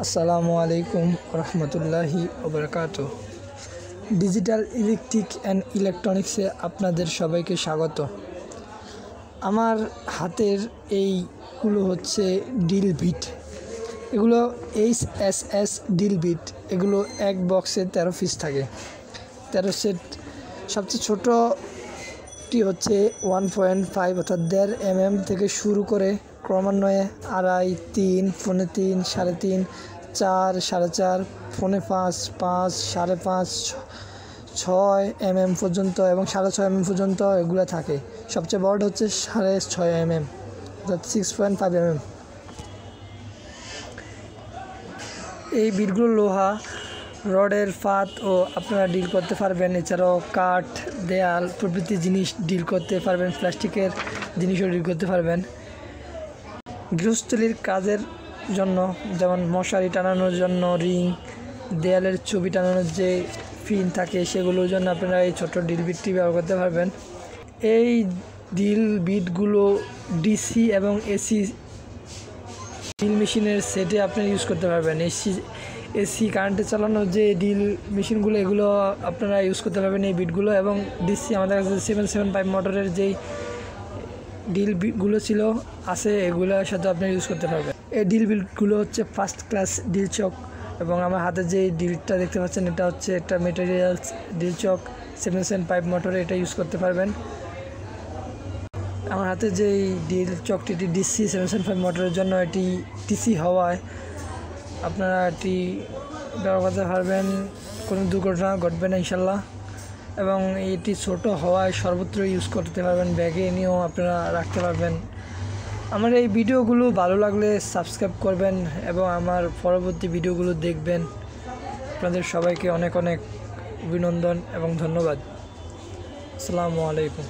আসসালামু আলাইকুম রহমতুল্লাহি ওবরাকাতুহ। ডিজিটাল ইলেকট্রিক অ্যান্ড ইলেকট্রনিক্সে আপনাদের সবাইকে স্বাগত। আমার হাতের এইগুলো হচ্ছে ড্রিল বিট। এগুলো HSS ড্রিল বিট। এগুলো এক বক্সে 13 পিস থাকে, 13 সেট। সবচেয়ে ছোটোটি হচ্ছে 1.5 অর্থাৎ 1.5 mm থেকে শুরু করে ক্রমান্বয়ে 2.5, 3, 3.5, 3.5, 4, 4.5, 5.5, 5, 5.5, 6 mm পর্যন্ত এবং 6.5 mm পর্যন্ত এগুলো থাকে। সবচেয়ে বড় হচ্ছে 6.5 mm অর্থাৎ 6.5 mm। এই বিটগুলো লোহা রডের ফাত ও আপনারা ডিল করতে পারবেন। এছাড়াও কাঠ, দেয়াল প্রভৃতি জিনিস ডিল করতে পারবেন। প্লাস্টিকের জিনিসও ডিল করতে পারবেন। গৃহস্থলীর কাজের জন্য, যেমন মশারি টানানোর জন্য রিং, দেয়ালের ছবি টানানোর যে পিন থাকে সেগুলোর জন্য আপনারা এই ছোট ড্রিল বিটটি ব্যবহার করতে পারবেন। এই ড্রিল বিটগুলো ডিসি এবং এসি ড্রিল মেশিনের সেটে আপনারা ইউজ করতে পারবেন। এসি কারেন্টে চালানো যে ড্রিল মেশিনগুলো এগুলো আপনারা ইউজ করতে পারবেন এই বিটগুলো, এবং ডিসি আমাদের কাছে 775 মোটরের যেই ড্রিল বিটগুলো আছে এগুলোর সাথে আপনি ইউজ করতে পারবেন। এই ড্রিল বিটগুলো হচ্ছে ফার্স্ট ক্লাস ড্রিল চক, এবং আমার হাতে যে ড্রিলটা দেখতে পাচ্ছেন এটা হচ্ছে একটা মেটেরিয়ালস ড্রিল চক 775 মোটরে, এটা ইউজ করতে পারবেন। আমার হাতে যে ড্রিল চকটি ডিসি 775 মোটরের জন্য এটি ডিসি হওয়ায় আপনারা এটি ব্যবহার করতে পারবেন, কোনো দুর্ঘটনা ঘটবে না ইনশাল্লাহ। এবং এটি ছোট হওয়ায় সর্বত্র ইউজ করতে পারবেন, ব্যাগে নিয়েও আপনারা রাখতে পারবেন। আমার এই ভিডিওগুলো ভালো লাগলে সাবস্ক্রাইব করবেন এবং আমার পরবর্তী ভিডিওগুলো দেখবেন। আপনাদের সবাইকে অনেক অনেক অভিনন্দন এবং ধন্যবাদ। আসসালামু আলাইকুম।